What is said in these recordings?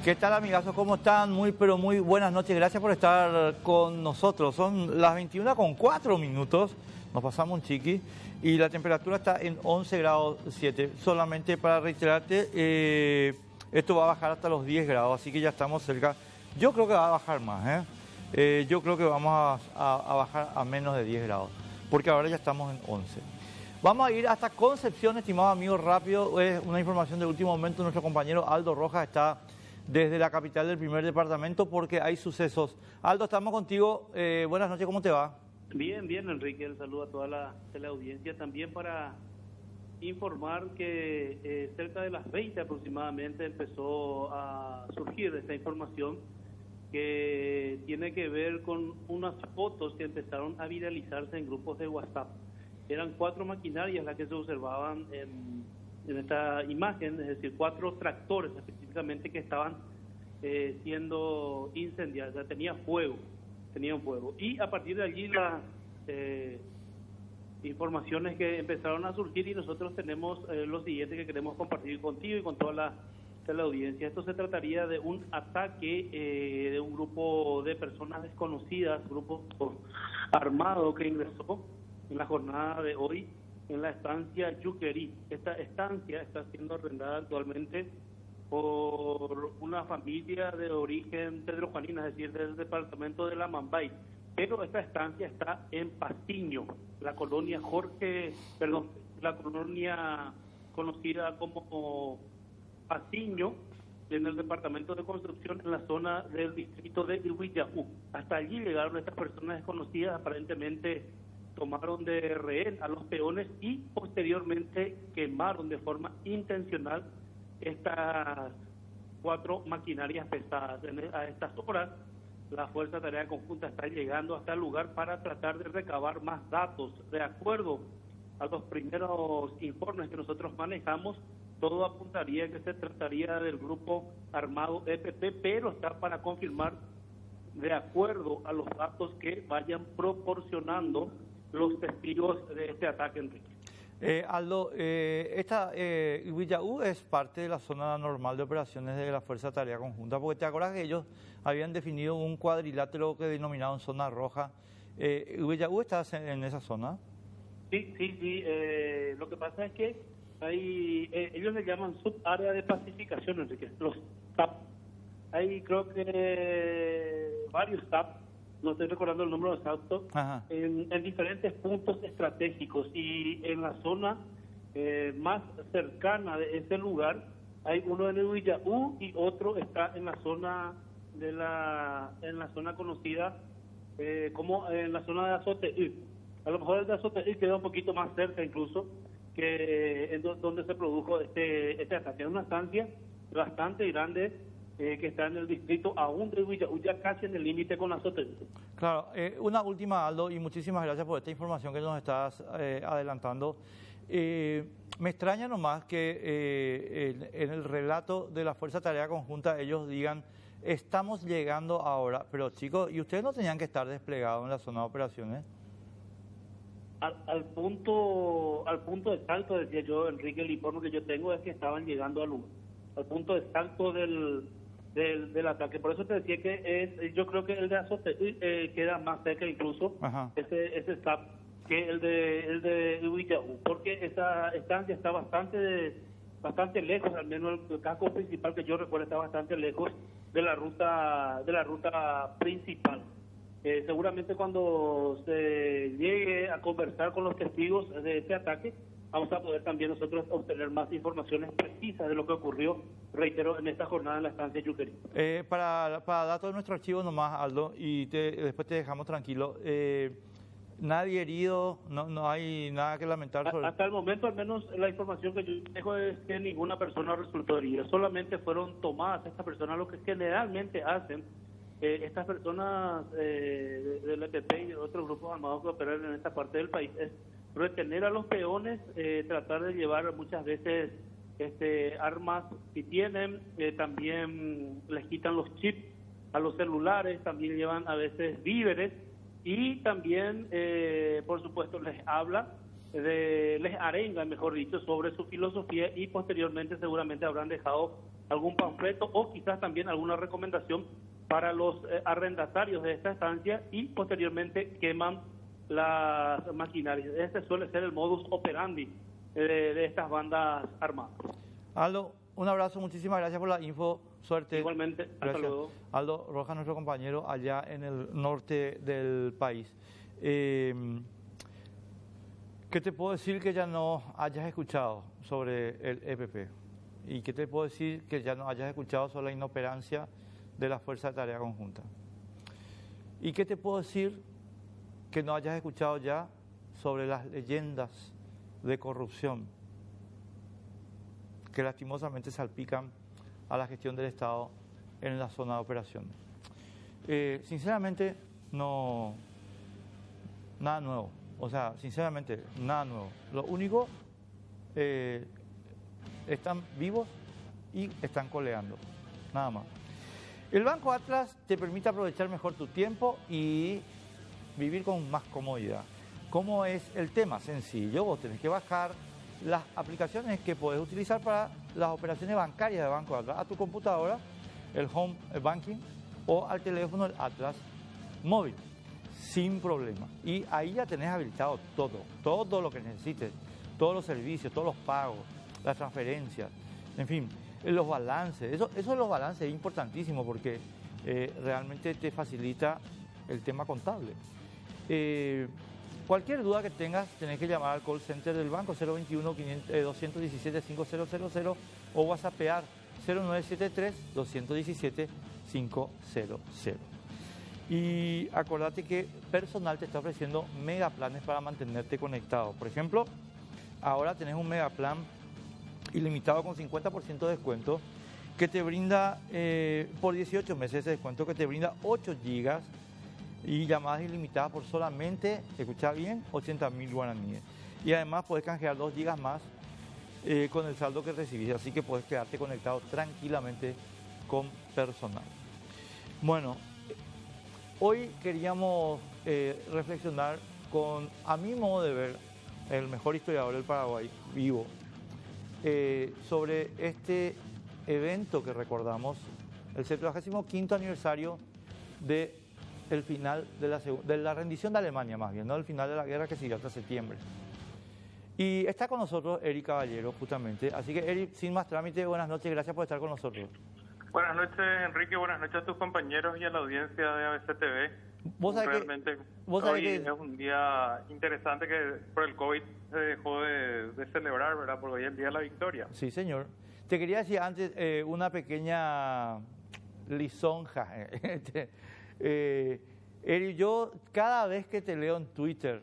¿Qué tal, amigazos? ¿Cómo están? Muy, pero muy buenas noches. Gracias por estar con nosotros. Son las 21:04. Nos pasamos un chiqui. Y la temperatura está en 11 grados 7. Solamente para reiterarte, esto va a bajar hasta los 10 grados. Así que ya estamos cerca. Yo creo que va a bajar más, yo creo que vamos a bajar a menos de 10 grados. Porque ahora ya estamos en 11. Vamos a ir hasta Concepción, estimados amigos, rápido. Es una información de último momento. Nuestro compañero Aldo Rojas está desde la capital del primer departamento porque hay sucesos. Aldo, estamos contigo. Buenas noches, ¿cómo te va? Bien, bien, Enrique. El saludo a toda la teleaudiencia. También para informar que cerca de las 20 aproximadamente empezó a surgir esta información que tiene que ver con unas fotos que empezaron a viralizarse en grupos de WhatsApp. Eran 4 maquinarias las que se observaban en esta imagen, es decir, 4 tractores específicamente que estaban siendo incendiados, o sea, tenían fuego. Y a partir de allí las informaciones que empezaron a surgir, y nosotros tenemos lo siguiente que queremos compartir contigo y con toda la audiencia. Esto se trataría de un ataque de un grupo de personas desconocidas, grupo armado que ingresó en la jornada de hoy en la estancia Yuquerí. Esta estancia está siendo arrendada actualmente por una familia de origen pedrojuanina, es decir, del departamento de La Mambay. Pero esta estancia está en Pasiño, la colonia la colonia conocida como Pasiño, en el departamento de Construcción, en la zona del distrito de Ihuillaú. Hasta allí llegaron estas personas desconocidas, aparentemente tomaron de rehén a los peones y posteriormente quemaron de forma intencional estas 4 maquinarias pesadas. A estas horas, la Fuerza de Tarea Conjunta está llegando hasta el lugar para tratar de recabar más datos. De acuerdo a los primeros informes que nosotros manejamos, todo apuntaría que se trataría del grupo armado EPP, pero está para confirmar de acuerdo a los datos que vayan proporcionando los testigos de este ataque, Enrique. Aldo, Ihuillaú es parte de la zona normal de operaciones de la Fuerza de Tarea Conjunta, porque te acuerdas que ellos habían definido un cuadrilátero que denominaron zona roja. ¿Ihuillaú está en esa zona? Sí. Lo que pasa es que ellos le llaman subárea de pacificación, Enrique, los TAP. Hay creo que varios TAP, no estoy recordando el número exacto, en diferentes puntos estratégicos, y en la zona más cercana de ese lugar hay uno en Ihuillaú y otro está en la zona conocida como en la zona de Azoteí. A lo mejor el de Azoteí queda un poquito más cerca incluso que donde se produjo este ataque. Es una estancia bastante grande que está en el distrito aún de Ihuillaú, ya casi en el límite con Azoteí. Claro, una última, Aldo, y muchísimas gracias por esta información que nos estás adelantando. Me extraña nomás que en el relato de la Fuerza de Tarea Conjunta ellos digan, estamos llegando ahora, pero chicos, ¿y ustedes no tenían que estar desplegados en la zona de operaciones? Al punto exacto, decía yo, Enrique, el informe que yo tengo es que estaban llegando al punto exacto del ataque. Por eso te decía que yo creo que el de Azoteí queda más cerca incluso, ese SAP, que el de Ihuillaú, porque esa estancia está bastante lejos, al menos el casco principal que yo recuerdo está bastante lejos de la ruta principal. Seguramente cuando se llegue a conversar con los testigos de este ataque, vamos a poder también nosotros obtener más informaciones precisas de lo que ocurrió, reitero, en esta jornada en la estancia Yuquerí. Para datos de nuestro archivo nomás, Aldo, y después te dejamos tranquilo. Nadie herido, no hay nada que lamentar. Hasta el momento, al menos la información que yo tengo es que ninguna persona resultó herida. Solamente fueron tomadas estas personas, lo que generalmente hacen estas personas del EPP y de otros grupos armados que operan en esta parte del país, es retener a los peones, tratar de llevar muchas veces armas si tienen, también les quitan los chips a los celulares, también llevan a veces víveres y también, por supuesto, les habla les arengan, mejor dicho, sobre su filosofía y posteriormente seguramente habrán dejado algún panfleto o quizás también alguna recomendación para los arrendatarios de esta estancia y posteriormente queman las maquinarias. Este suele ser el modus operandi de estas bandas armadas. Aldo, un abrazo, muchísimas gracias por la info, suerte. Igualmente, hasta luego. Aldo Rojas, nuestro compañero allá en el norte del país. ¿Qué te puedo decir que ya no hayas escuchado sobre el EPP? ¿Y qué te puedo decir que ya no hayas escuchado sobre la inoperancia de la Fuerza de Tarea Conjunta? ¿Y qué te puedo decir que no hayas escuchado ya sobre las leyendas de corrupción que lastimosamente salpican a la gestión del Estado en la zona de operación? Sinceramente, no, nada nuevo. O sea, sinceramente, nada nuevo. Lo único, están vivos y están coleando, nada más. El Banco Atlas te permite aprovechar mejor tu tiempo y vivir con más comodidad. ¿Cómo es el tema? Sencillo, vos tenés que bajar las aplicaciones que podés utilizar para las operaciones bancarias de Banco Atlas a tu computadora, el Home Banking, o al teléfono el Atlas móvil, sin problema. Y ahí ya tenés habilitado todo lo que necesites, todos los servicios, todos los pagos, las transferencias, en fin, los balances. Eso de los balances es importantísimo porque realmente te facilita el tema contable. Cualquier duda que tengas, tenés que llamar al call center del banco 021-217-5000 o whatsappear 0973-217-500. Y acordate que Personal te está ofreciendo megaplanes para mantenerte conectado. Por ejemplo, ahora tenés un megaplan ilimitado con 50% de descuento que te brinda por 18 meses ese descuento, que te brinda 8 gigas y llamadas ilimitadas por solamente, escucha bien, 80.000 guaraníes. Y además puedes canjear 2 gigas más con el saldo que recibís, así que puedes quedarte conectado tranquilamente con Personal. Bueno, hoy queríamos reflexionar con, a mi modo de ver, el mejor historiador del Paraguay, vivo, sobre este evento que recordamos, el 75º aniversario del final de la rendición de Alemania, más bien, no el final de la guerra que siguió hasta septiembre. Y está con nosotros Eric Caballero, justamente. Así que, Eric, sin más trámite, buenas noches, gracias por estar con nosotros. Buenas noches, Enrique, buenas noches a tus compañeros y a la audiencia de ABC TV. Realmente hoy es un día interesante que por el COVID se dejó de celebrar, ¿verdad? Porque hoy es el Día de la Victoria. Sí, señor. Te quería decir antes una pequeña lisonja. Eric, yo cada vez que te leo en Twitter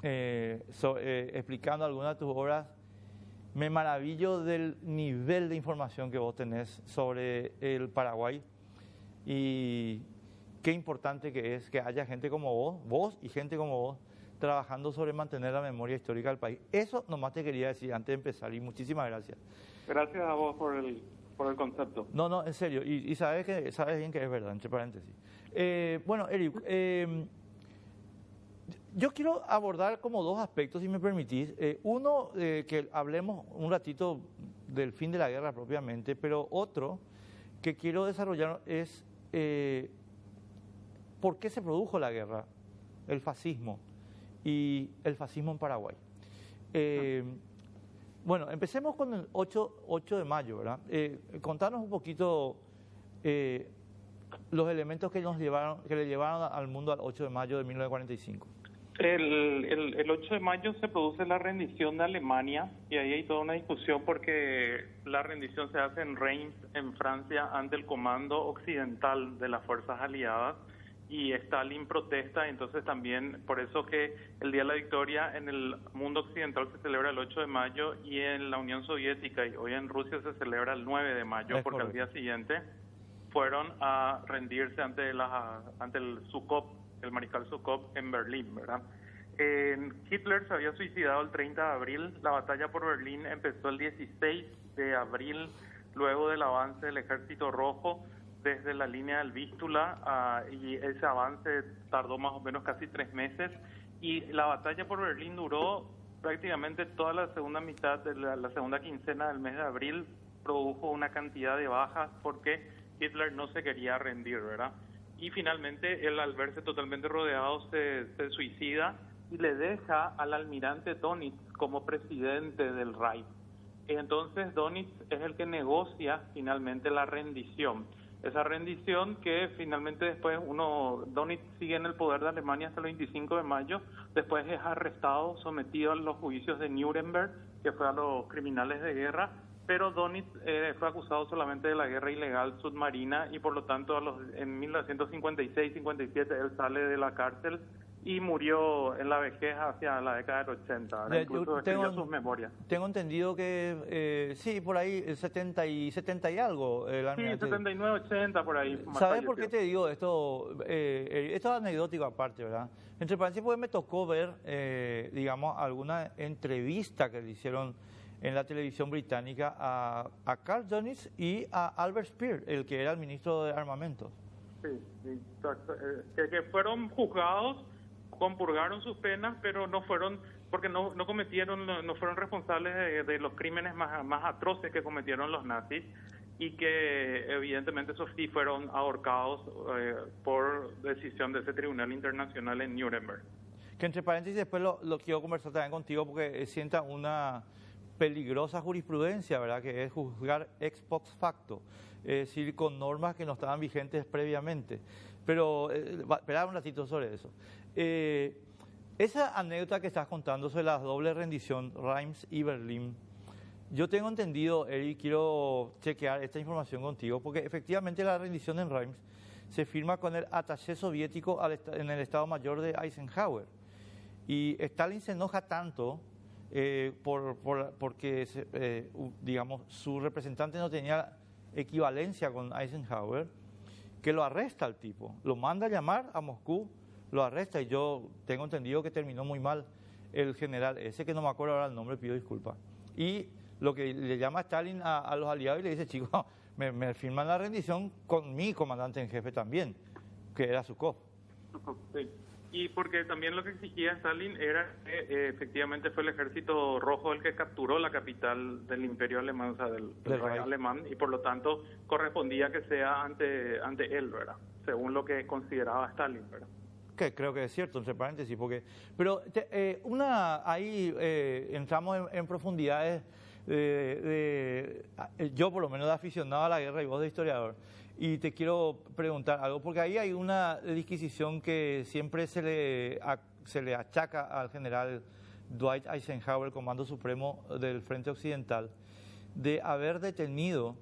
explicando alguna de tus obras, me maravillo del nivel de información que vos tenés sobre el Paraguay y qué importante que es que haya gente como vos y gente como vos, trabajando sobre mantener la memoria histórica del país. Eso nomás te quería decir antes de empezar y muchísimas gracias. Gracias a vos por el concepto. No, en serio, y sabes bien que es verdad, entre paréntesis. Bueno, Eric, yo quiero abordar como dos aspectos, si me permitís. Uno, que hablemos un ratito del fin de la guerra propiamente, pero otro que quiero desarrollar es por qué se produjo la guerra, el fascismo y el fascismo en Paraguay. Bueno, empecemos con el 8 de mayo, ¿verdad? Contanos un poquito los elementos que le llevaron al mundo al 8 de mayo de 1945. El 8 de mayo se produce la rendición de Alemania y ahí hay toda una discusión porque la rendición se hace en Reims, en Francia, ante el comando occidental de las fuerzas aliadas y Stalin protesta, entonces también por eso que el Día de la Victoria en el mundo occidental se celebra el 8 de mayo y en la Unión Soviética y hoy en Rusia se celebra el 9 de mayo porque al día siguiente fueron a rendirse ante el Zhukov, el mariscal Zhukov en Berlín, ¿verdad? Hitler se había suicidado el 30 de abril, la batalla por Berlín empezó el 16 de abril, luego del avance del Ejército Rojo desde la línea del Vístula, y ese avance tardó más o menos casi 3 meses, y la batalla por Berlín duró prácticamente toda la segunda mitad de la segunda quincena del mes de abril produjo una cantidad de bajas porque Hitler no se quería rendir, ¿verdad? Y finalmente él, al verse totalmente rodeado, se suicida y le deja al almirante Dönitz como presidente del Reich. Entonces Dönitz es el que negocia finalmente la rendición. Esa rendición que finalmente después Dönitz sigue en el poder de Alemania hasta el 25 de mayo, después es arrestado, sometido a los juicios de Nuremberg, que fue a los criminales de guerra, pero Dönitz fue acusado solamente de la guerra ilegal submarina y por lo tanto en 1956-57 él sale de la cárcel y murió en la vejez hacia la década del 80. Incluso escribió sus memorias. Tengo entendido que, sí, por ahí, el 70 y algo. Sí, 79, 80, por ahí. ¿Sabes por qué te digo esto? Esto es anecdótico aparte, ¿verdad? Entre paréntesis, pues me tocó ver, digamos, alguna entrevista que le hicieron en la televisión británica a Karl Dönitz y a Albert Speer, el que era el ministro de Armamentos. Sí, exacto. Que fueron juzgados, compurgaron sus penas, pero no fueron, porque no fueron responsables de los crímenes más atroces que cometieron los nazis, y que evidentemente esos sí fueron ahorcados por decisión de ese tribunal internacional en Nuremberg. Que entre paréntesis después lo quiero conversar también contigo porque sienta una peligrosa jurisprudencia, ¿verdad? Que es juzgar ex post facto, es decir, con normas que no estaban vigentes previamente. Pero, esperad un ratito sobre eso. Esa anécdota que estás contando sobre la doble rendición, Reims y Berlín, yo tengo entendido, Eric, quiero chequear esta información contigo, porque efectivamente la rendición en Reims se firma con el attaché soviético en el Estado Mayor de Eisenhower. Y Stalin se enoja tanto porque digamos, su representante no tenía equivalencia con Eisenhower, que lo arresta al tipo, lo manda a llamar a Moscú, lo arresta, y yo tengo entendido que terminó muy mal el general ese, que no me acuerdo ahora el nombre, pido disculpas. Y lo que le llama a Stalin a los aliados y le dice, chicos, me firman la rendición con mi comandante en jefe también, que era Zhukov. Sí. Y porque también lo que exigía Stalin era que efectivamente fue el ejército rojo el que capturó la capital del imperio alemán, o sea, del Reich alemán, y por lo tanto correspondía que sea ante él, ¿verdad? Según lo que consideraba Stalin, ¿verdad? Que creo que es cierto, entre paréntesis, porque... Pero ahí entramos en profundidades yo por lo menos de aficionado a la guerra y vos de historiador. Y te quiero preguntar algo, porque ahí hay una disquisición que siempre se le achaca al general Dwight Eisenhower, Comando Supremo del Frente Occidental, de haber detenido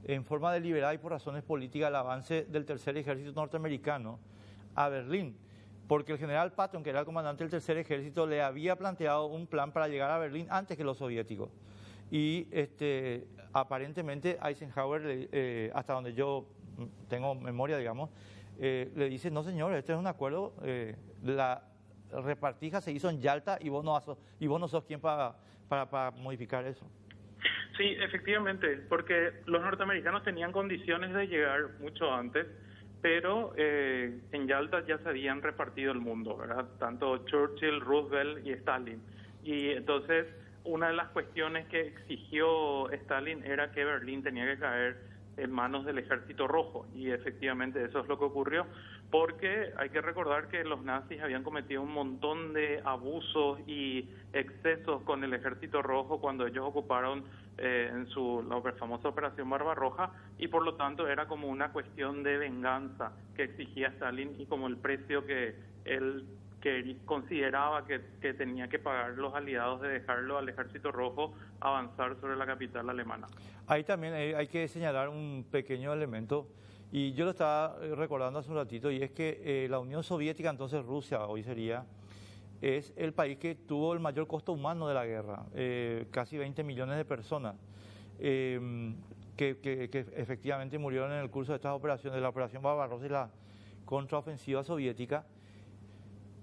en forma deliberada y por razones políticas el avance del Tercer Ejército norteamericano a Berlín, porque el general Patton, que era el comandante del Tercer Ejército, le había planteado un plan para llegar a Berlín antes que los soviéticos. Y aparentemente Eisenhower, hasta donde yo tengo memoria, digamos, le dice, no señor, este es un acuerdo, la repartija se hizo en Yalta y vos no sos quien para modificar eso. Sí, efectivamente, porque los norteamericanos tenían condiciones de llegar mucho antes, pero en Yalta ya se habían repartido el mundo, ¿verdad? Tanto Churchill, Roosevelt y Stalin. Y entonces una de las cuestiones que exigió Stalin era que Berlín tenía que caer en manos del Ejército Rojo, y efectivamente eso es lo que ocurrió, porque hay que recordar que los nazis habían cometido un montón de abusos y excesos con el Ejército Rojo cuando ellos ocuparon la famosa Operación Barbarroja, y por lo tanto era como una cuestión de venganza que exigía Stalin, y como el precio que él consideraba que tenía que pagar los aliados de dejarlo al Ejército Rojo avanzar sobre la capital alemana. Ahí también hay que señalar un pequeño elemento, y yo lo estaba recordando hace un ratito, y es que la Unión Soviética, entonces Rusia hoy sería, es el país que tuvo el mayor costo humano de la guerra, casi 20 millones de personas que efectivamente murieron en el curso de estas operaciones, de la Operación Barbarossa y la contraofensiva soviética,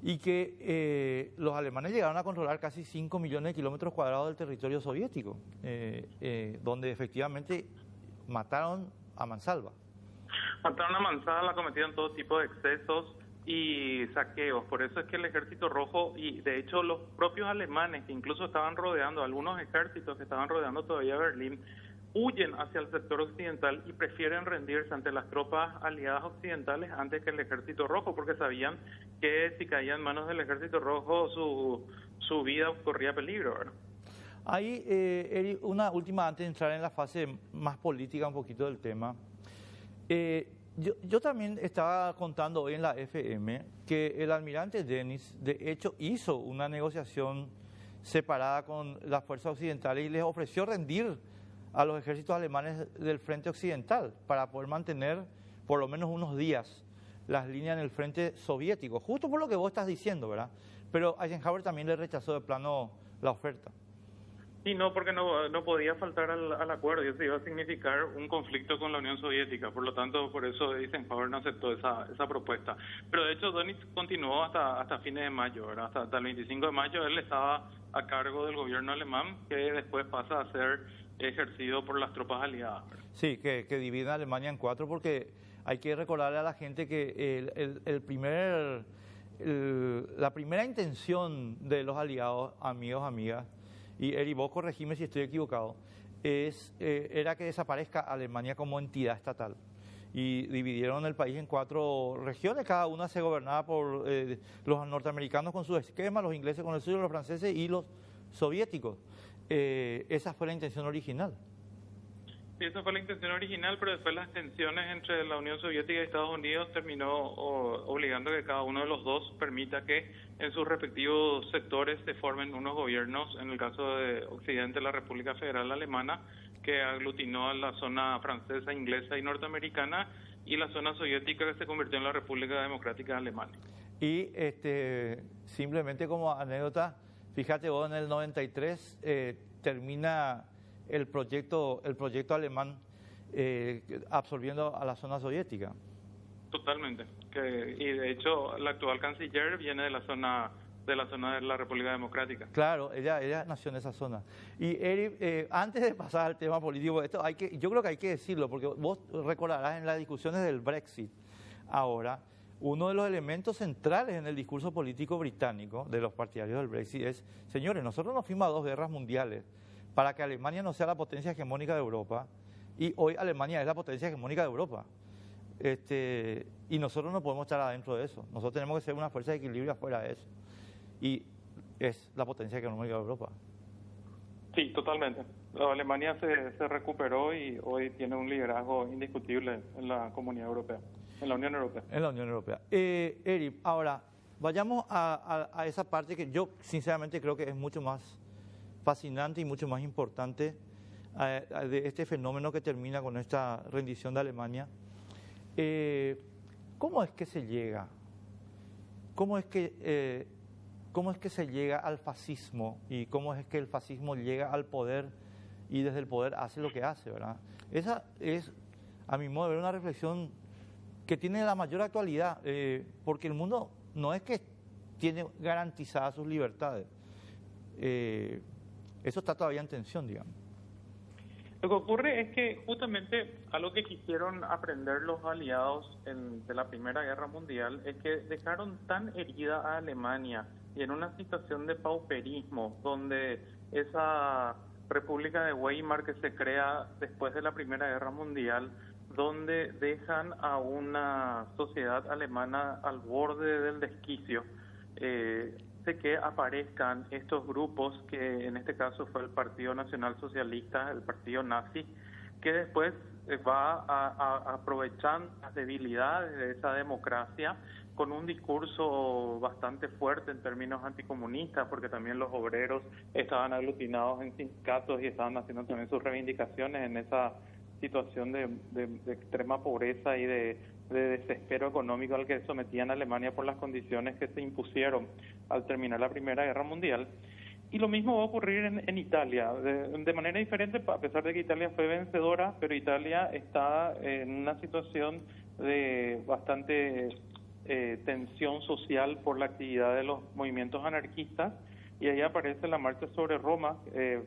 y que los alemanes llegaron a controlar casi 5 millones de kilómetros cuadrados del territorio soviético, donde efectivamente mataron a mansalva. Mataron a mansalva, cometieron todo tipo de excesos, y saqueos. Por eso es que el Ejército Rojo, y de hecho los propios alemanes, que incluso estaban rodeando, algunos ejércitos que estaban rodeando todavía Berlín, huyen hacia el sector occidental y prefieren rendirse ante las tropas aliadas occidentales antes que el Ejército Rojo, porque sabían que si caían en manos del Ejército Rojo su vida corría peligro, ¿verdad? Ahí, Eri, una última antes de entrar en la fase más política un poquito del tema. Yo también estaba contando hoy en la FM que el almirante Dennis, de hecho, hizo una negociación separada con las fuerzas occidentales y les ofreció rendir a los ejércitos alemanes del frente occidental para poder mantener por lo menos unos días las líneas en el frente soviético, justo por lo que vos estás diciendo, ¿verdad? Pero Eisenhower también le rechazó de plano la oferta. Y no, porque no podía faltar al acuerdo, y eso iba a significar un conflicto con la Unión Soviética, por lo tanto, por eso Eisenhower no aceptó esa propuesta. Pero de hecho, Dönitz continuó hasta fines de mayo, ¿verdad? Hasta el 25 de mayo él estaba a cargo del gobierno alemán, que después pasa a ser ejercido por las tropas aliadas, ¿verdad? Sí, que divide a Alemania en cuatro, porque hay que recordarle a la gente que la primera intención de los aliados, amigos, amigas, y Eri, vos corregime si estoy equivocado, era que desaparezca Alemania como entidad estatal. Y dividieron el país en 4 regiones, cada una se gobernaba por los norteamericanos con su esquema, los ingleses con el suyo, los franceses y los soviéticos. Esa fue la intención original. Sí, esa fue la intención original, pero después las tensiones entre la Unión Soviética y Estados Unidos terminó obligando a que cada uno de los dos permita que en sus respectivos sectores se formen unos gobiernos, en el caso de Occidente, la República Federal Alemana, que aglutinó a la zona francesa, inglesa y norteamericana, y la zona soviética que se convirtió en la República Democrática Alemana. Y simplemente como anécdota, fíjate vos, en el 93 termina el proyecto alemán absorbiendo a la zona soviética. Totalmente. Y de hecho, la actual canciller viene de la zona de la República Democrática. Claro, ella nació en esa zona. Y Eri, antes de pasar al tema político, yo creo que hay que decirlo, porque vos recordarás en las discusiones del Brexit ahora, uno de los elementos centrales en el discurso político británico de los partidarios del Brexit es, señores, nosotros nos fuimos a 2 guerras mundiales para que Alemania no sea la potencia hegemónica de Europa, y hoy Alemania es la potencia hegemónica de Europa. Y nosotros no podemos estar adentro de eso. Nosotros tenemos que ser una fuerza de equilibrio afuera de eso. Y es la potencia económica de Europa. Sí, totalmente. La Alemania se recuperó y hoy tiene un liderazgo indiscutible en la Comunidad Europea, en la Unión Europea. En la Unión Europea. Eri, ahora, vayamos a esa parte que yo sinceramente creo que es mucho más fascinante y mucho más importante de este fenómeno que termina con esta rendición de Alemania. ¿Cómo es que se llega? ¿Cómo es que se llega al fascismo y cómo es que el fascismo llega al poder y desde el poder hace lo que hace, ¿verdad? Esa es, a mi modo de ver, una reflexión que tiene la mayor actualidad, porque el mundo no es que tiene garantizadas sus libertades. Eso está todavía en tensión, digamos. Lo que ocurre es que justamente algo que quisieron aprender los aliados de la Primera Guerra Mundial es que dejaron tan herida a Alemania y en una situación de pauperismo, donde esa República de Weimar que se crea después de la Primera Guerra Mundial, donde dejan a una sociedad alemana al borde del desquicio, de que aparezcan estos grupos, que en este caso fue el Partido Nacional Socialista, el partido nazi, que después va a aprovechar las debilidades de esa democracia con un discurso bastante fuerte en términos anticomunistas, porque también los obreros estaban aglutinados en sindicatos y estaban haciendo también sus reivindicaciones en esa situación de extrema pobreza y de desespero económico al que sometían a Alemania por las condiciones que se impusieron al terminar la Primera Guerra Mundial. Y lo mismo va a ocurrir en Italia, de manera diferente, a pesar de que Italia fue vencedora, pero Italia está en una situación de bastante tensión social por la actividad de los movimientos anarquistas, y ahí aparece la marcha sobre Roma.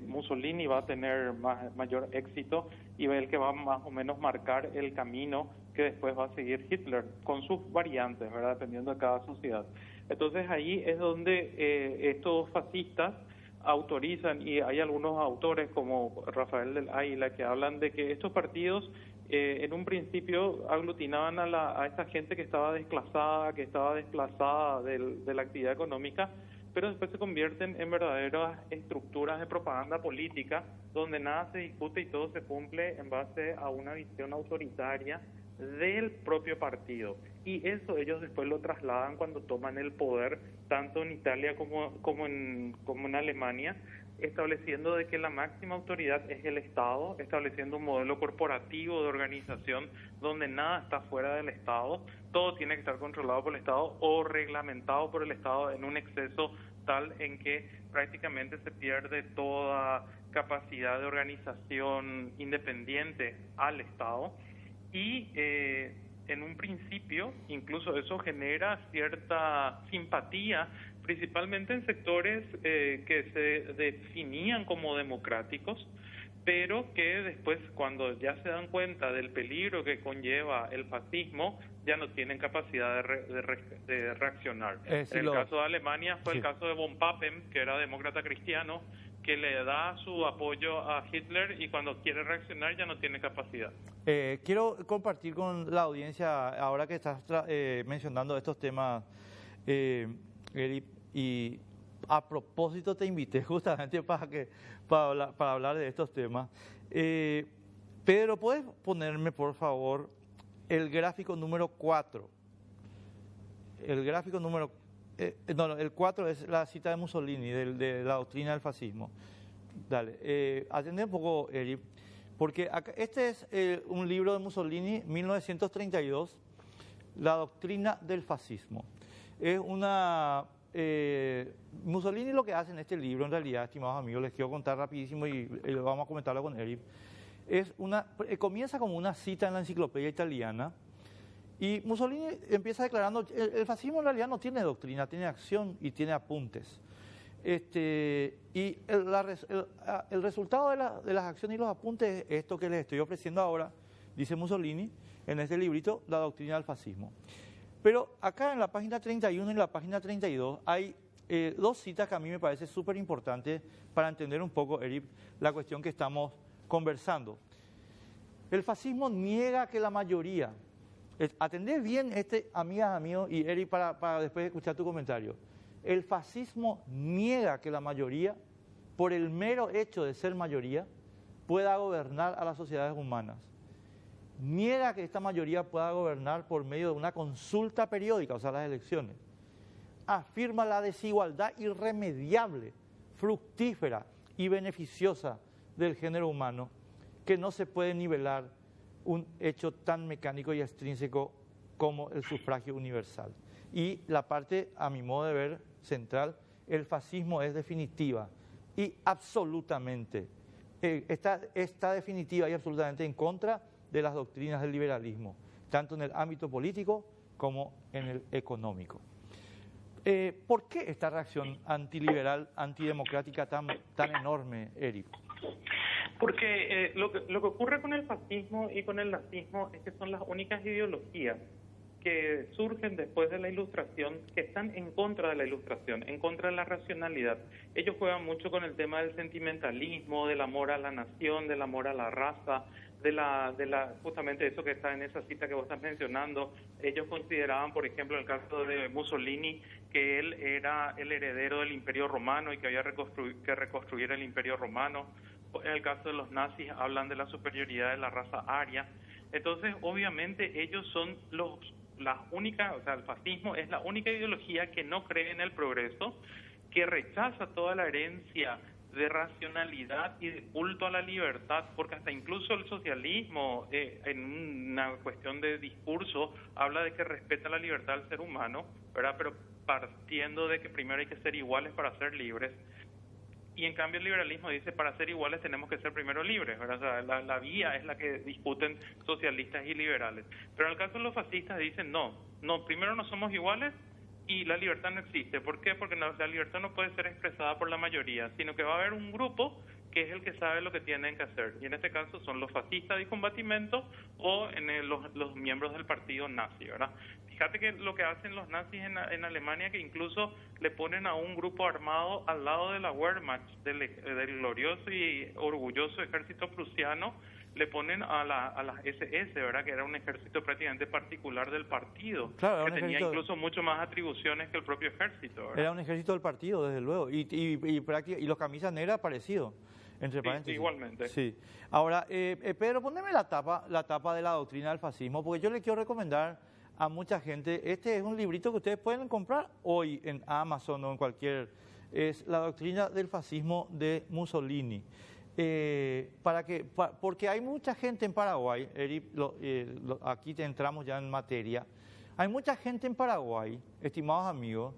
Mussolini va a tener mayor éxito y es el que va más o menos marcar el camino que después va a seguir Hitler, con sus variantes, ¿verdad?, dependiendo de cada sociedad. Entonces ahí es donde estos fascistas autorizan, y hay algunos autores como Rafael del Águila que hablan de que estos partidos en un principio aglutinaban a esta gente que estaba desplazada de la actividad económica, pero después se convierten en verdaderas estructuras de propaganda política, donde nada se discute y todo se cumple en base a una visión autoritaria del propio partido. Y eso ellos después lo trasladan cuando toman el poder, tanto en Italia como en Alemania, estableciendo de que la máxima autoridad es el Estado, estableciendo un modelo corporativo de organización donde nada está fuera del Estado, todo tiene que estar controlado por el Estado o reglamentado por el Estado en un exceso tal en que prácticamente se pierde toda capacidad de organización independiente al Estado. Y en un principio, incluso eso genera cierta simpatía, principalmente en sectores que se definían como democráticos, pero que después, cuando ya se dan cuenta del peligro que conlleva el fascismo, ya no tienen capacidad de reaccionar. En el caso de Alemania fue el caso de von Papen, que era demócrata cristiano, que le da su apoyo a Hitler y cuando quiere reaccionar ya no tiene capacidad. Quiero compartir con la audiencia, ahora que estás mencionando estos temas, Eric, y a propósito te invité justamente para hablar de estos temas. Pedro, ¿puedes ponerme por favor el gráfico número 4? El gráfico número el 4 es la cita de Mussolini, de la doctrina del fascismo. Dale, atendé un poco, Eric, porque acá, este es un libro de Mussolini, 1932, La doctrina del fascismo. Es una... Mussolini lo que hace en este libro, en realidad, estimados amigos, les quiero contar rapidísimo y vamos a comentarlo con Eric, comienza como una cita en la enciclopedia italiana. Y Mussolini empieza declarando, el fascismo en realidad no tiene doctrina, tiene acción y tiene apuntes. Y el resultado de las acciones y los apuntes es esto que les estoy ofreciendo ahora, dice Mussolini, en este librito, La doctrina del fascismo. Pero acá en la página 31 y en la página 32 hay dos citas que a mí me parece súper importantes para entender un poco, Eric, la cuestión que estamos conversando. El fascismo niega que la mayoría... Atendé bien, amigas, amigos, y Eric, para después escuchar tu comentario. El fascismo niega que la mayoría, por el mero hecho de ser mayoría, pueda gobernar a las sociedades humanas. Niega que esta mayoría pueda gobernar por medio de una consulta periódica, o sea, las elecciones. Afirma la desigualdad irremediable, fructífera y beneficiosa del género humano, que no se puede nivelar un hecho tan mecánico y extrínseco como el sufragio universal. Y la parte, a mi modo de ver, central, el fascismo es definitiva y absolutamente, está definitiva y absolutamente en contra de las doctrinas del liberalismo, tanto en el ámbito político como en el económico. ¿Por qué esta reacción antiliberal, antidemocrática tan enorme, Eric? Porque lo que ocurre con el fascismo y con el nazismo es que son las únicas ideologías que surgen después de la Ilustración, que están en contra de la Ilustración, en contra de la racionalidad. Ellos juegan mucho con el tema del sentimentalismo, del amor a la nación, del amor a la raza, justamente eso que está en esa cita que vos estás mencionando. Ellos consideraban, por ejemplo, el caso de Mussolini, que él era el heredero del Imperio Romano y que había que reconstruir el Imperio Romano. En el caso de los nazis hablan de la superioridad de la raza aria. Entonces, obviamente, ellos son las únicas, o sea, el fascismo es la única ideología que no cree en el progreso, que rechaza toda la herencia de racionalidad y de culto a la libertad, porque hasta incluso el socialismo, en una cuestión de discurso, habla de que respeta la libertad del ser humano, ¿verdad? Pero partiendo de que primero hay que ser iguales para ser libres. Y en cambio el liberalismo dice, para ser iguales tenemos que ser primero libres, ¿verdad? O sea, la vía es la que discuten socialistas y liberales. Pero en el caso de los fascistas dicen, no, primero no somos iguales, y la libertad no existe. ¿Por qué? Porque la libertad no puede ser expresada por la mayoría, sino que va a haber un grupo que es el que sabe lo que tienen que hacer. Y en este caso son los fascistas de combatimiento o los miembros del partido nazi, ¿verdad? Fíjate que lo que hacen los nazis en Alemania, que incluso le ponen a un grupo armado al lado de la Wehrmacht, del glorioso y orgulloso ejército prusiano, le ponen a las SS, ¿verdad? Que era un ejército prácticamente particular del partido, claro, que tenía incluso mucho más atribuciones que el propio ejército, ¿verdad? Era un ejército del partido, desde luego, y los camisas negras parecidos, entre paréntesis. Igualmente. Sí. Ahora, Pedro, poneme la tapa de la doctrina del fascismo, porque yo le quiero recomendar a mucha gente, este es un librito que ustedes pueden comprar hoy en Amazon o en cualquier, es La doctrina del fascismo de Mussolini. Porque hay mucha gente en Paraguay, Eric, aquí entramos ya en materia, hay mucha gente en Paraguay, estimados amigos,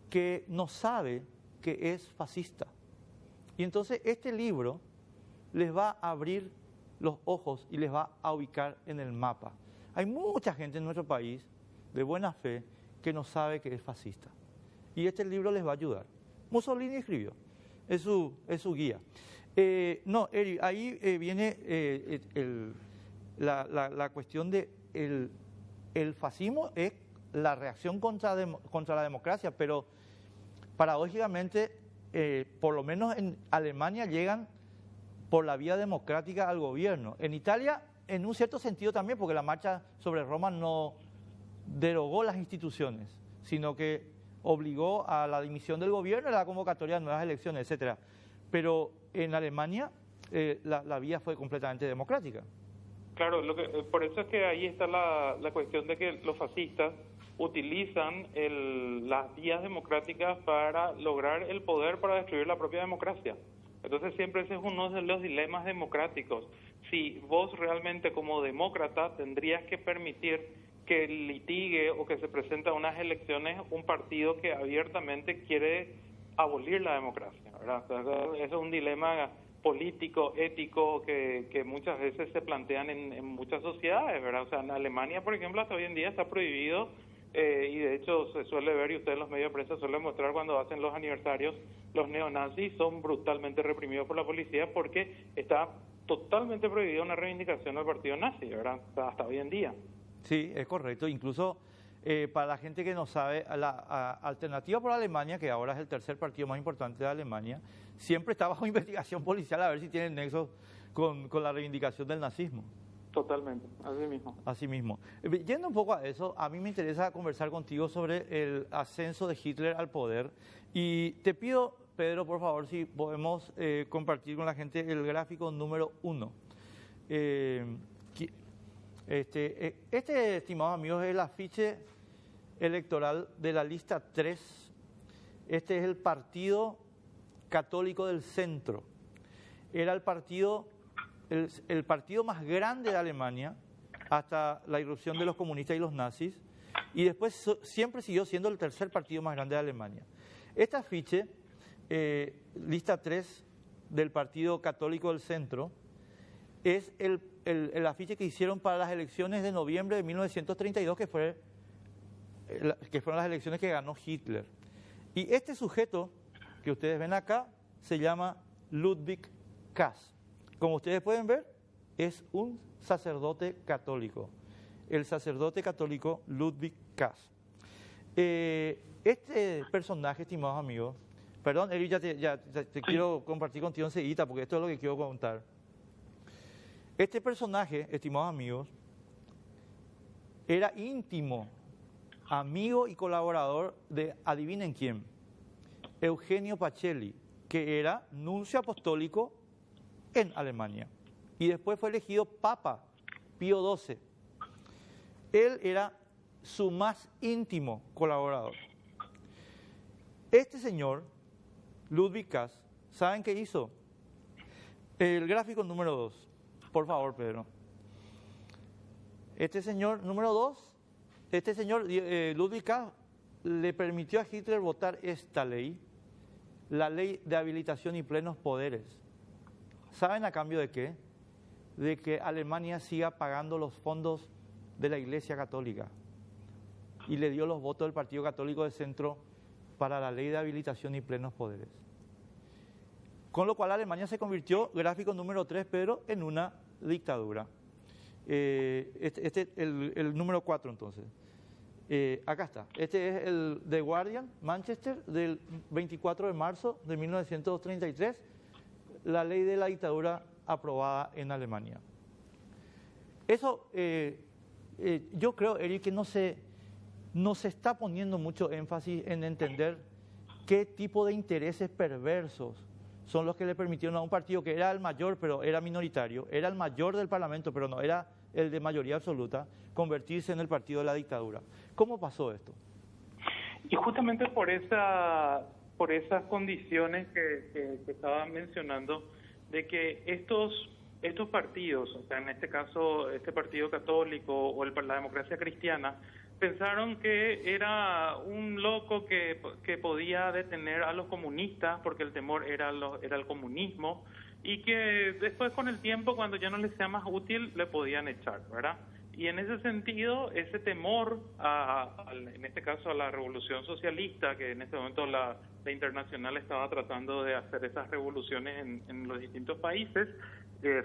que no sabe que es fascista. Y entonces este libro les va a abrir los ojos y les va a ubicar en el mapa. Hay mucha gente en nuestro país de buena fe que no sabe que es fascista. Y este libro les va a ayudar. Mussolini escribió, es su guía. No, Eri, ahí viene la cuestión de el fascismo es la reacción contra la democracia, pero paradójicamente, por lo menos en Alemania llegan por la vía democrática al gobierno. En Italia, en un cierto sentido también, porque la marcha sobre Roma no derogó las instituciones, sino que obligó a la dimisión del gobierno y a la convocatoria de nuevas elecciones, etcétera. Pero en Alemania la vía fue completamente democrática. Claro, por eso es que ahí está la cuestión de que los fascistas utilizan las vías democráticas para lograr el poder para destruir la propia democracia. Entonces siempre ese es uno de los dilemas democráticos. Si vos realmente como demócrata tendrías que permitir que litigue o que se presente a unas elecciones un partido que abiertamente quiere abolir la democracia, ¿verdad? Eso es un dilema político, ético, que muchas veces se plantean en muchas sociedades, ¿verdad? O sea, en Alemania, por ejemplo, hasta hoy en día está prohibido, y de hecho se suele ver, y ustedes en los medios de prensa suelen mostrar cuando hacen los aniversarios, los neonazis son brutalmente reprimidos por la policía porque está totalmente prohibida una reivindicación del partido nazi, ¿verdad? Hasta hoy en día. Sí, es correcto. Incluso para la gente que no sabe, la Alternativa por Alemania, que ahora es el tercer partido más importante de Alemania, siempre está bajo investigación policial a ver si tienen nexos con la reivindicación del nazismo. Totalmente, así mismo. Así mismo. Yendo un poco a eso, a mí me interesa conversar contigo sobre el ascenso de Hitler al poder. Y te pido, Pedro, por favor, si podemos compartir con la gente el gráfico número 1. Este, estimados amigos, es el afiche electoral de la lista 3. Este es el Partido Católico del Centro. Era el partido más grande de Alemania hasta la irrupción de los comunistas y los nazis, y después siempre siguió siendo el tercer partido más grande de Alemania. Este afiche, lista 3 del Partido Católico del Centro, es el afiche que hicieron para las elecciones de noviembre de 1932, que fueron las elecciones que ganó Hitler. Y este sujeto que ustedes ven acá se llama Ludwig Kass. Como ustedes pueden ver, es un sacerdote católico, el sacerdote católico Ludwig Kass. Este personaje, estimados amigos, perdón, Eric, ya te quiero compartir contigo enseguida, porque esto es lo que quiero contar. Este personaje, estimados amigos, era íntimo, amigo y colaborador de, adivinen quién, Eugenio Pacelli, que era nuncio apostólico en Alemania. Y después fue elegido Papa Pío XII. Él era su más íntimo colaborador. Este señor, Ludwig Kass, ¿saben qué hizo? El gráfico número 2. Por favor, Pedro. Este señor, número 2, este señor Ludwig Kass le permitió a Hitler votar esta ley, la ley de habilitación y plenos poderes. ¿Saben a cambio de qué? De que Alemania siga pagando los fondos de la Iglesia Católica. y le dio los votos del Partido Católico de Centro para la ley de habilitación y plenos poderes. Con lo cual Alemania se convirtió, gráfico número 3, Pedro, en una dictadura. El número 4 entonces. Acá está. Este es el The Guardian, Manchester, del 24 de marzo de 1933, la ley de la dictadura aprobada en Alemania. Eso, yo creo, Eric, que no se está poniendo mucho énfasis en entender qué tipo de intereses perversos son los que le permitieron a un partido que era el mayor, pero era minoritario, era el mayor del Parlamento, pero no era el de mayoría absoluta, convertirse en el partido de la dictadura. ¿Cómo pasó esto? Y justamente por esas condiciones que estaba mencionando, de que estos partidos, o sea, en este caso este Partido Católico o la Democracia Cristiana, pensaron que era un loco que podía detener a los comunistas porque el temor era el comunismo, y que después con el tiempo, cuando ya no les sea más útil, le podían echar, ¿verdad? Y en ese sentido, ese temor, en este caso a la revolución socialista, que en este momento la Internacional estaba tratando de hacer esas revoluciones en los distintos países,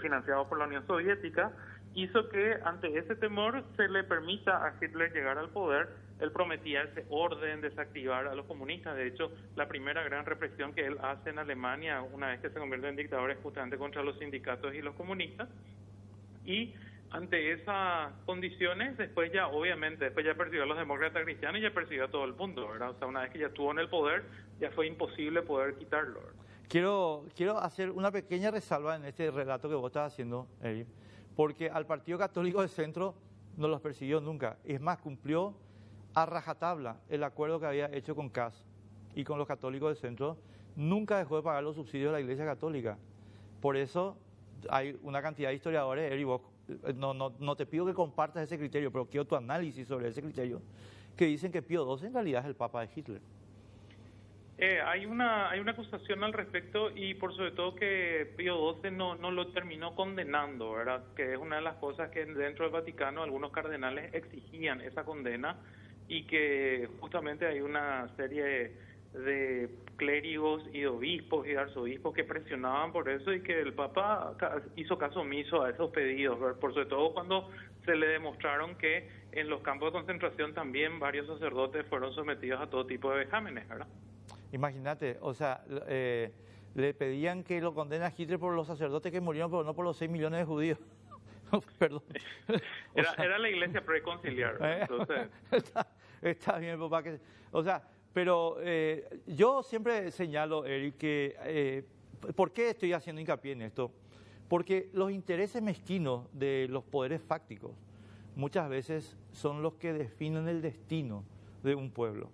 financiados por la Unión Soviética, hizo que ante ese temor se le permita a Hitler llegar al poder. Él prometía ese orden, desactivar a los comunistas. De hecho, la primera gran represión que él hace en Alemania, una vez que se convierte en dictador, es justamente contra los sindicatos y los comunistas. Y ante esas condiciones, después ya persiguió a los demócratas cristianos y ya persiguió a todo el mundo, ¿verdad? O sea, una vez que ya estuvo en el poder, ya fue imposible poder quitarlo, ¿verdad? Quiero hacer una pequeña resalva en este relato que vos estás haciendo, Eric, porque al Partido Católico de Centro no los persiguió nunca. Es más, cumplió a rajatabla el acuerdo que había hecho con CAS y con los católicos de Centro. Nunca dejó de pagar los subsidios de la Iglesia Católica. Por eso hay una cantidad de historiadores, Eric, vos, no te pido que compartas ese criterio, pero quiero tu análisis sobre ese criterio, que dicen que Pío XII en realidad es el Papa de Hitler. Hay una acusación al respecto, y por sobre todo que Pío XII no lo terminó condenando, ¿verdad? Que es una de las cosas que dentro del Vaticano algunos cardenales exigían esa condena, y que justamente hay una serie de clérigos y de obispos y de arzobispos que presionaban por eso, y que el Papa hizo caso omiso a esos pedidos, ¿verdad? Por sobre todo cuando se le demostraron que en los campos de concentración también varios sacerdotes fueron sometidos a todo tipo de vejámenes, ¿verdad? Imagínate, o sea, le pedían que lo condene a Hitler por los sacerdotes que murieron, pero no por los 6 millones de judíos. Perdón. Era la iglesia preconciliar. Entonces... está bien, papá. Pero yo siempre señalo, Eric, que ¿por qué estoy haciendo hincapié en esto? Porque los intereses mezquinos de los poderes fácticos muchas veces son los que definen el destino de un pueblo.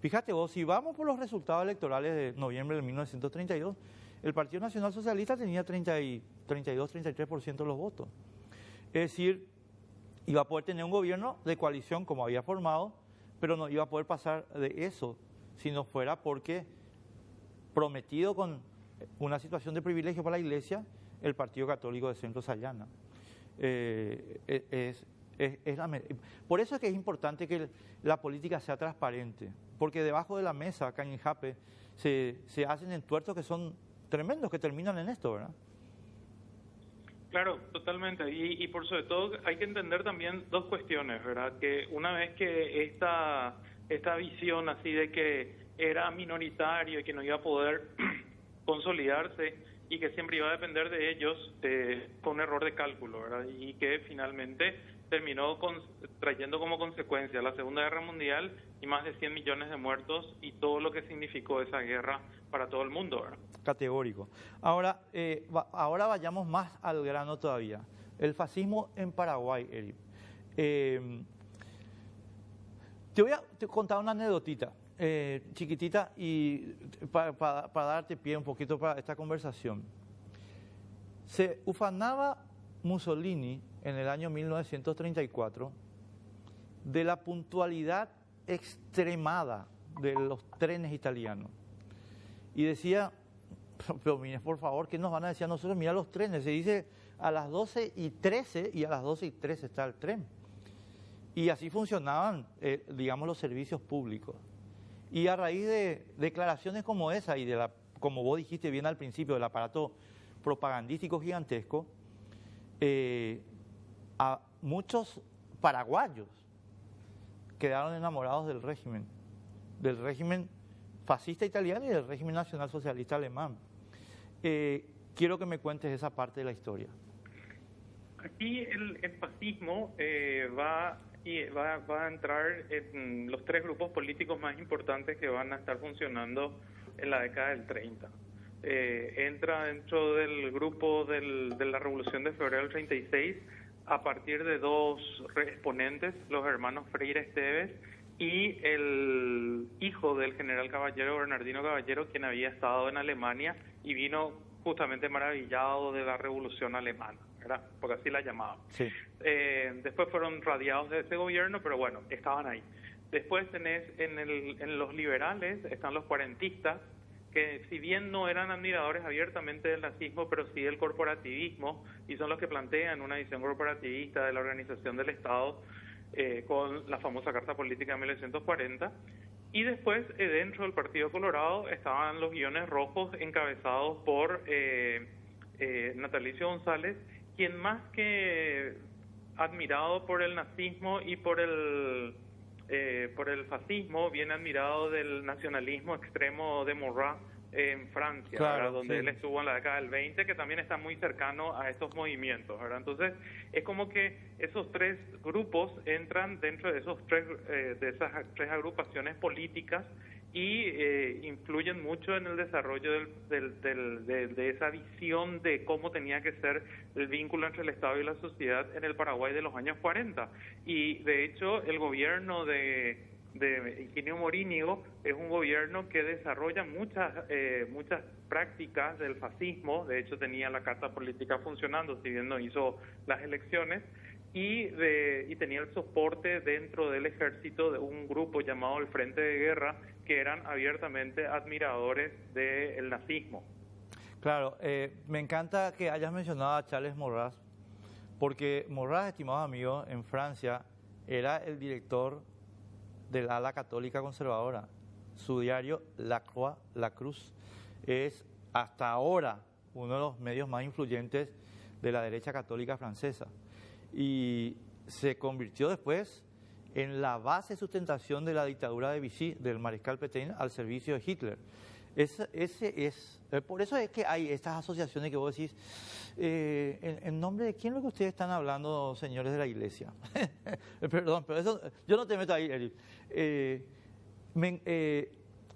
Fíjate vos, si vamos por los resultados electorales de noviembre de 1932, el Partido Nacional Socialista tenía 32-33% de los votos. Es decir, iba a poder tener un gobierno de coalición como había formado, pero no iba a poder pasar de eso si no fuera porque, prometido con una situación de privilegio para la Iglesia, el Partido Católico de Centro se allana. Por eso es que es importante que la política sea transparente, porque debajo de la mesa, acá en Jape, se hacen entuertos que son tremendos, que terminan en esto, ¿verdad? Claro, totalmente. Y por sobre todo hay que entender también dos cuestiones, ¿verdad? Que una vez que esta visión así de que era minoritario y que no iba a poder consolidarse y que siempre iba a depender de ellos, fue un error de cálculo, ¿verdad? Y que finalmente terminó trayendo como consecuencia la Segunda Guerra Mundial y más de 100 millones de muertos y todo lo que significó esa guerra para todo el mundo, ¿verdad? Categórico. Ahora vayamos más al grano todavía. El fascismo en Paraguay, Eric. Te voy a contar una anécdotita, chiquitita, y para darte pie un poquito para esta conversación. Se ufanaba Mussolini en el año 1934 de la puntualidad extremada de los trenes italianos. Y decía, pero miren, por favor, ¿qué nos van a decir a nosotros? Mira los trenes, se dice a las 12:13 y a las 12:13 está el tren. Y así funcionaban, digamos, los servicios públicos. Y a raíz de declaraciones como esa y como vos dijiste bien al principio, del aparato propagandístico gigantesco, a muchos paraguayos quedaron enamorados del régimen fascista italiano y del régimen nacionalsocialista alemán. Quiero que me cuentes esa parte de la historia. Aquí el fascismo va a entrar en los tres grupos políticos más importantes que van a estar funcionando en la década del 30. Entra dentro del grupo de la Revolución de Febrero del 36 a partir de dos exponentes, los hermanos Freire Esteves y el hijo del general Caballero, Bernardino Caballero, quien había estado en Alemania y vino justamente maravillado de la Revolución Alemana, ¿verdad? Porque así la llamaban. Sí. Después fueron radiados de ese gobierno, pero bueno, estaban ahí. Después tenés en los liberales, están los cuarentistas, que si bien no eran admiradores abiertamente del nazismo, pero sí del corporativismo, y son los que plantean una visión corporativista de la organización del Estado con la famosa Carta Política de 1940. Y después, dentro del Partido Colorado, estaban los guiones rojos encabezados por Natalicio González, quien más que admirado por el nazismo y por el fascismo, viene admirado del nacionalismo extremo de Maurras en Francia, claro, donde sí. él estuvo en la década del 20, que también está muy cercano a estos movimientos, ¿verdad? Entonces, es como que esos tres grupos entran dentro de esas tres agrupaciones políticas y influyen mucho en el desarrollo de esa visión de cómo tenía que ser el vínculo entre el Estado y la sociedad en el Paraguay de los años 40. Y de hecho el gobierno de Higinio Morínigo es un gobierno que desarrolla muchas prácticas del fascismo. De hecho tenía la Carta Política funcionando, si bien no hizo las elecciones, y tenía el soporte dentro del ejército de un grupo llamado el Frente de Guerra, que eran abiertamente admiradores del nazismo. Claro, me encanta que hayas mencionado a Charles Maurras, porque Maurras, estimados amigos, en Francia era el director del ala católica conservadora. Su diario La Croix, La Cruz, es hasta ahora uno de los medios más influyentes de la derecha católica francesa. Y se convirtió después en la base de sustentación de la dictadura de Vichy, del mariscal Pétain, al servicio de Hitler. Por eso es que hay estas asociaciones que vos decís, ¿en nombre de quién es lo que ustedes están hablando, señores de la iglesia? Perdón, pero eso, yo no te meto ahí, Eric.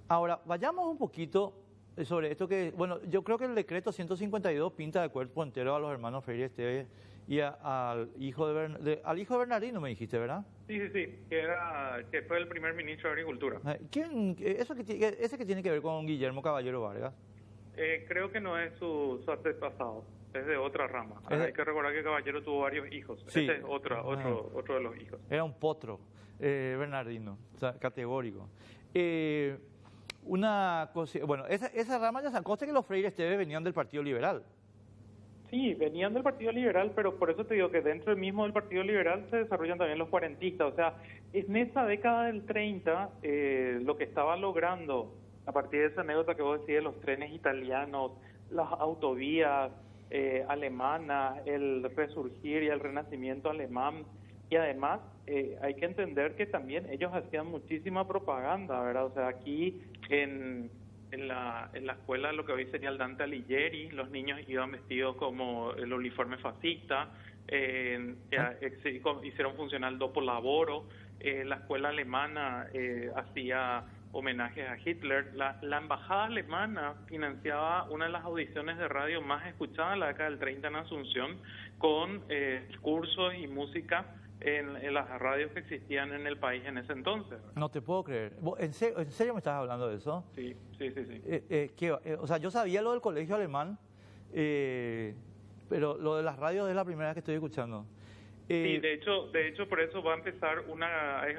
Ahora, vayamos un poquito sobre esto que, bueno, yo creo que el decreto 152 pinta de cuerpo entero a los hermanos Freire Esteves y al hijo de Bernardino, me dijiste, ¿verdad? Sí, que fue el primer ministro de Agricultura. ¿Ese que tiene que ver con Guillermo Caballero Vargas? Creo que no es su antepasado, es de otra rama. Hay que recordar que Caballero tuvo varios hijos. Sí. Ese es otro de los hijos. Era un potro, Bernardino, o sea, categórico. Una cosa, bueno, esa rama ya se consta que los Freire Esteves venían del Partido Liberal. Sí, venían del Partido Liberal, pero por eso te digo que dentro mismo del Partido Liberal se desarrollan también los cuarentistas. O sea, en esa década del 30, lo que estaba logrando, a partir de esa anécdota que vos decís, los trenes italianos, las autovías alemanas, el resurgir y el renacimiento alemán, y además hay que entender que también ellos hacían muchísima propaganda, ¿verdad? O sea, aquí en la escuela, lo que hoy sería el Dante Alighieri, los niños iban vestidos como el uniforme fascista, hicieron funcionar el Dopo Lavoro, la escuela alemana hacía homenajes a Hitler, la embajada alemana financiaba una de las audiciones de radio más escuchadas en la década del 30 en Asunción, con cursos y música en las radios que existían en el país en ese entonces. No te puedo creer. ¿En serio me estás hablando de eso? Sí. O sea, yo sabía lo del colegio alemán, pero lo de las radios es la primera vez que estoy escuchando. Sí, de hecho por eso va a empezar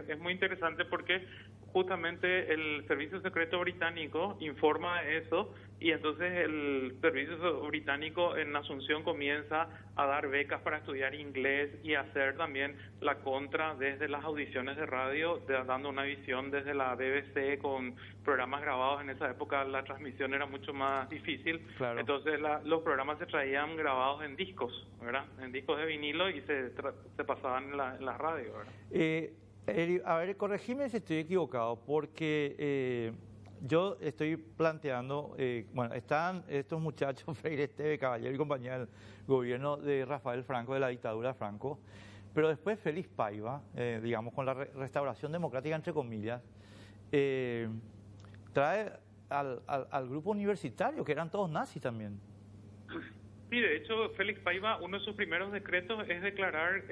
es muy interesante porque justamente el Servicio Secreto Británico informa de eso y entonces el servicio británico en Asunción comienza a dar becas para estudiar inglés y hacer también la contra desde las audiciones de radio, dando una visión desde la BBC con programas grabados. En esa época la transmisión era mucho más difícil, Claro. entonces los programas se traían grabados en discos, ¿verdad? En discos de vinilo y se pasaban en la radio, ¿verdad? Eri, a ver, corregime si estoy equivocado, porque yo estoy planteando, bueno, están estos muchachos, Freire Esteve, Caballero y compañía del gobierno de Rafael Franco, de la dictadura de Franco, pero después Félix Paiva, digamos, con la restauración democrática, entre comillas, trae al grupo universitario, que eran todos nazis también. Sí, de hecho, Félix Paiva, uno de sus primeros decretos es declarar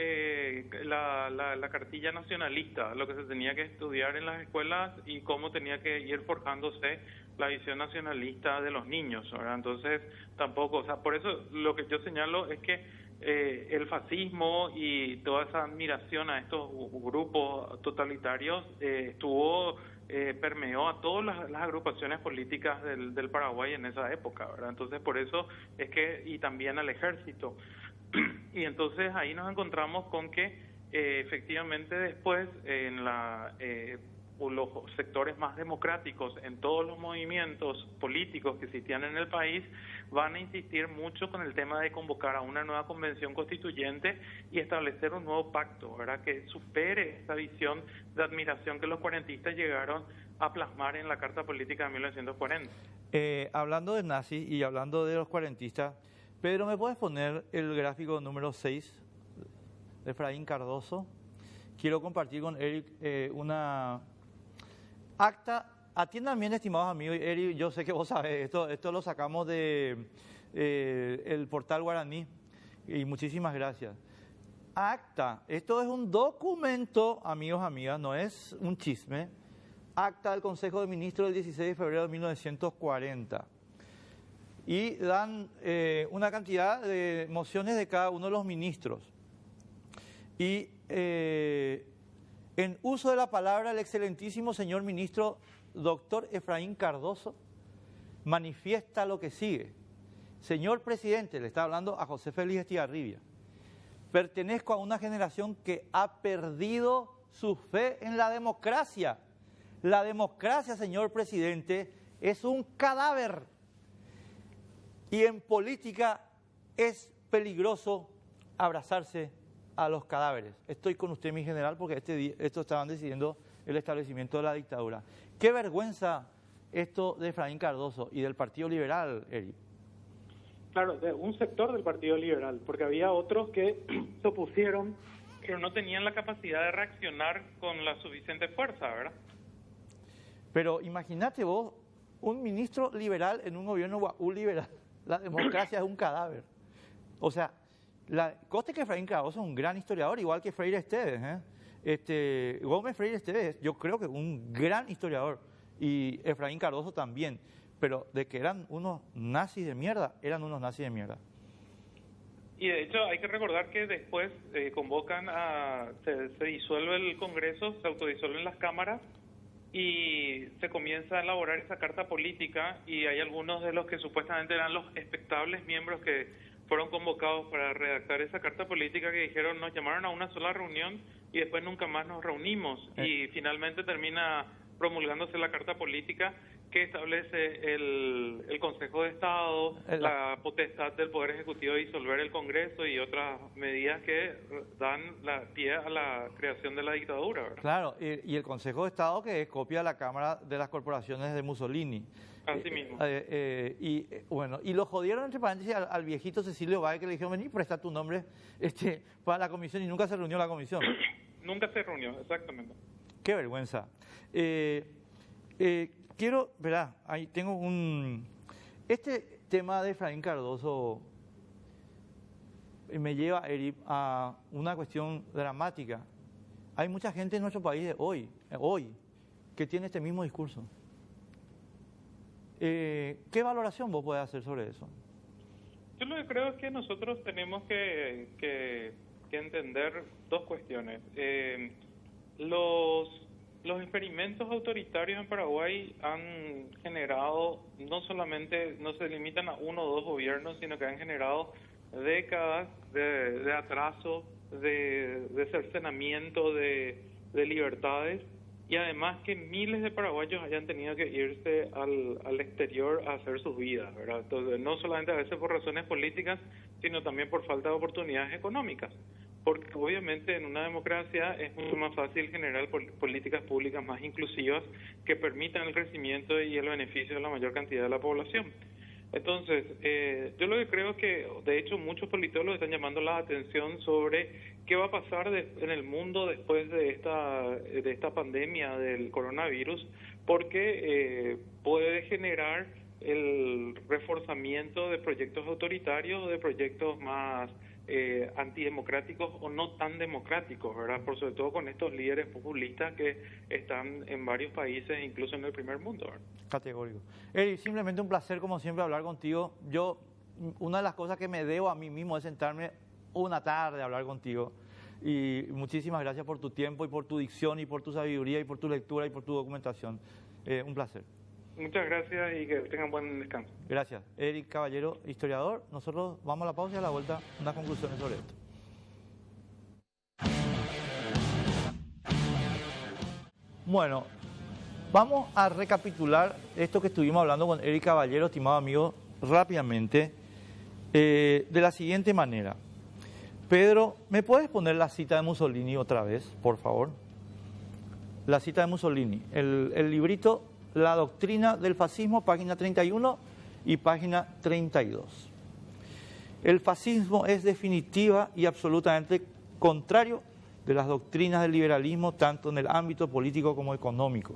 la cartilla nacionalista, lo que se tenía que estudiar en las escuelas y cómo tenía que ir forjándose la visión nacionalista de los niños, ¿verdad? Entonces, tampoco, o sea, por eso lo que yo señalo es que el fascismo y toda esa admiración a estos grupos totalitarios permeó a todas las agrupaciones políticas del Paraguay en esa época, ¿verdad? Entonces, por eso es que, y también al ejército. Y entonces ahí nos encontramos con que efectivamente después en los sectores más democráticos, en todos los movimientos políticos que existían en el país, van a insistir mucho con el tema de convocar a una nueva convención constituyente y establecer un nuevo pacto, ¿verdad?, que supere esa visión de admiración que los cuarentistas llegaron a plasmar en la Carta Política de 1940. Hablando de nazis y hablando de los cuarentistas, Pedro, ¿me puedes poner el gráfico número 6 de Efraín Cardoso? Quiero compartir con Eric una acta. Atiendan bien, estimados amigos. Eric, yo sé que vos sabés, esto lo sacamos de el portal Guaraní, y muchísimas gracias. Acta, esto es un documento, amigos, amigas, no es un chisme. Acta del Consejo de Ministros del 16 de febrero de 1940. Y dan una cantidad de mociones de cada uno de los ministros. Y en uso de la palabra, el excelentísimo señor ministro doctor Efraín Cardoso manifiesta lo que sigue. Señor presidente, le está hablando a José Félix Estigarribia, pertenezco a una generación que ha perdido su fe en la democracia. La democracia, señor presidente, es un cadáver. Y en política es peligroso abrazarse a los cadáveres. Estoy con usted, mi general, porque esto estaban decidiendo el establecimiento de la dictadura. Qué vergüenza esto de Efraín Cardoso y del Partido Liberal, Eric. Claro, de un sector del Partido Liberal, porque había otros que se opusieron, pero no tenían la capacidad de reaccionar con la suficiente fuerza, ¿verdad? Pero imagínate vos, un ministro liberal en un gobierno liberal. La democracia es un cadáver. O sea, coste que Efraín Cardoso es un gran historiador, igual que Freire Esteves, Gómez Freire Esteves, yo creo que un gran historiador, y Efraín Cardoso también, pero de que eran unos nazis de mierda, eran unos nazis de mierda. Y de hecho hay que recordar que después se disuelve el Congreso, se autodisuelven las cámaras y se comienza a elaborar esa carta política, y hay algunos de los que supuestamente eran los expectables miembros que fueron convocados para redactar esa carta política que dijeron, nos llamaron a una sola reunión y después nunca más nos reunimos, y finalmente termina promulgándose la carta política que establece el Consejo de Estado, la potestad del Poder Ejecutivo de disolver el Congreso y otras medidas que dan pie a la creación de la dictadura, ¿verdad? Claro, y el Consejo de Estado que es copia de la Cámara de las Corporaciones de Mussolini. Así mismo. Y lo jodieron, entre paréntesis, al viejito Cecilio Báez, que le dijeron, vení, presta tu nombre para la comisión, y nunca se reunió la comisión. Nunca se reunió, exactamente. Qué vergüenza. Verá, ahí tengo este tema de Efraín Cardoso me lleva, Eric, a una cuestión dramática. Hay mucha gente en nuestro país de hoy, que tiene este mismo discurso. ¿Qué valoración vos podés hacer sobre eso? Yo lo que creo es que nosotros tenemos que entender dos cuestiones. Los Los experimentos autoritarios en Paraguay han generado, no solamente, no se limitan a uno o dos gobiernos, sino que han generado décadas de atraso, de cercenamiento de libertades, y además que miles de paraguayos hayan tenido que irse al exterior a hacer sus vidas, ¿verdad? Entonces, no solamente a veces por razones políticas, sino también por falta de oportunidades económicas. Porque obviamente en una democracia es mucho más fácil generar políticas públicas más inclusivas que permitan el crecimiento y el beneficio de la mayor cantidad de la población. Entonces, yo lo que creo es que, de hecho, muchos politólogos están llamando la atención sobre qué va a pasar en el mundo después de esta pandemia del coronavirus, porque puede generar el reforzamiento de proyectos autoritarios o de proyectos más antidemocráticos o no tan democráticos, ¿verdad? Por sobre todo con estos líderes populistas que están en varios países, incluso en el primer mundo, ¿verdad? Categórico. Eri, simplemente un placer, como siempre, hablar contigo. Una de las cosas que me debo a mí mismo es sentarme una tarde a hablar contigo. Y muchísimas gracias por tu tiempo y por tu dicción y por tu sabiduría y por tu lectura y por tu documentación. Un placer. Muchas gracias y que tengan buen descanso. Gracias. Eric Caballero, historiador. Nosotros vamos a la pausa y a la vuelta unas conclusiones sobre esto. Bueno, vamos a recapitular esto que estuvimos hablando con Eric Caballero, estimado amigo, rápidamente, de la siguiente manera. Pedro, ¿me puedes poner la cita de Mussolini otra vez, por favor? La cita de Mussolini, el librito La doctrina del fascismo, página 31 y página 32. El fascismo es definitiva y absolutamente contrario de las doctrinas del liberalismo, tanto en el ámbito político como económico.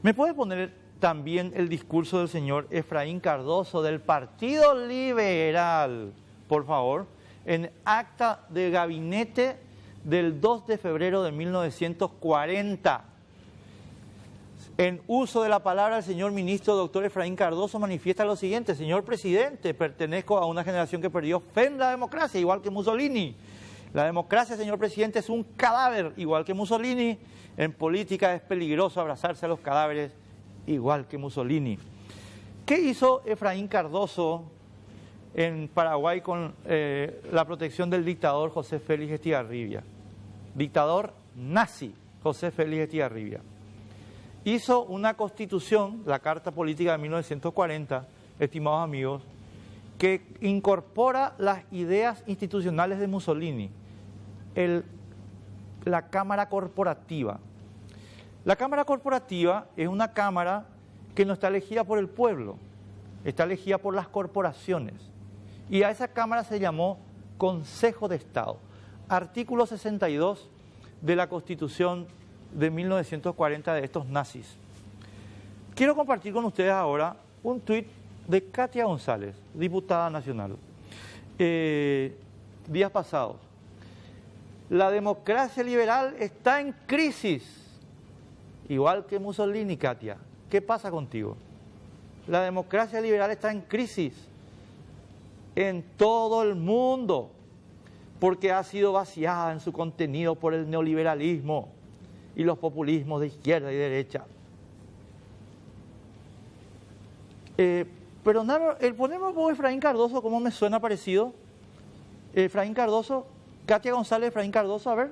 ¿Me puede poner también el discurso del señor Efraín Cardoso del Partido Liberal, por favor, en acta de gabinete del 2 de febrero de 1940? En uso de la palabra, el señor ministro doctor Efraín Cardoso manifiesta lo siguiente: señor presidente, pertenezco a una generación que perdió fe en la democracia, igual que Mussolini. La democracia, señor presidente, es un cadáver, igual que Mussolini. En política es peligroso abrazarse a los cadáveres, igual que Mussolini. ¿Qué hizo Efraín Cardoso en Paraguay con la protección del dictador José Félix Estigarribia? Dictador nazi, José Félix Estigarribia. Hizo una constitución, la Carta Política de 1940, estimados amigos, que incorpora las ideas institucionales de Mussolini, la Cámara Corporativa. La Cámara Corporativa es una cámara que no está elegida por el pueblo, está elegida por las corporaciones. Y a esa cámara se llamó Consejo de Estado. Artículo 62 de la Constitución de 1940 de estos nazis. Quiero compartir con ustedes ahora un tuit de Katia González, diputada nacional. Días pasados. La democracia liberal está en crisis. Igual que Mussolini, Katia. ¿Qué pasa contigo? La democracia liberal está en crisis en todo el mundo porque ha sido vaciada en su contenido por el neoliberalismo y los populismos de izquierda y derecha. Pero ponemos vos Efraín Cardoso, ¿cómo me suena parecido? Efraín Cardoso, Katia González, Efraín Cardoso, a ver.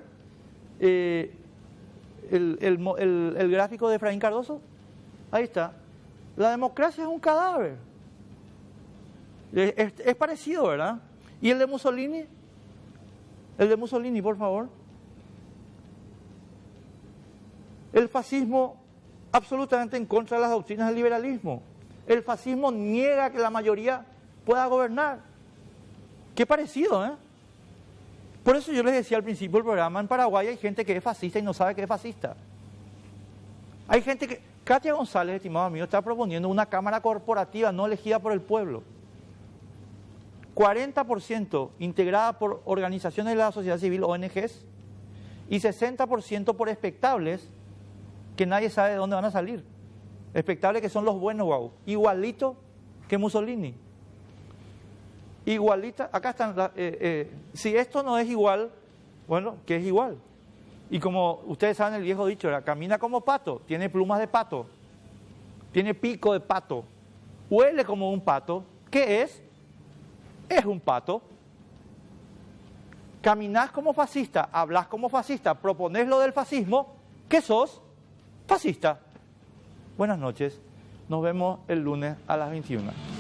El gráfico de Efraín Cardoso, ahí está. La democracia es un cadáver. Es parecido, ¿verdad? ¿Y el de Mussolini? El de Mussolini, por favor. El fascismo absolutamente en contra de las doctrinas del liberalismo. El fascismo niega que la mayoría pueda gobernar. Qué parecido, ¿eh? Por eso yo les decía al principio del programa, en Paraguay hay gente que es fascista y no sabe que es fascista. Hay gente que... Katia González, estimado amigo, está proponiendo una cámara corporativa no elegida por el pueblo. 40% integrada por organizaciones de la sociedad civil, ONGs, y 60% por espectables que nadie sabe de dónde van a salir. Espectables que son los buenos, wow. Igualito que Mussolini. Igualita, acá están, si esto no es igual, bueno, ¿qué es igual? Y como ustedes saben el viejo dicho, camina como pato, tiene plumas de pato, tiene pico de pato, huele como un pato. ¿Qué es? Es un pato. Caminás como fascista, hablas como fascista, proponés lo del fascismo, ¿qué sos? Fascista. Buenas noches, nos vemos el lunes a las 21.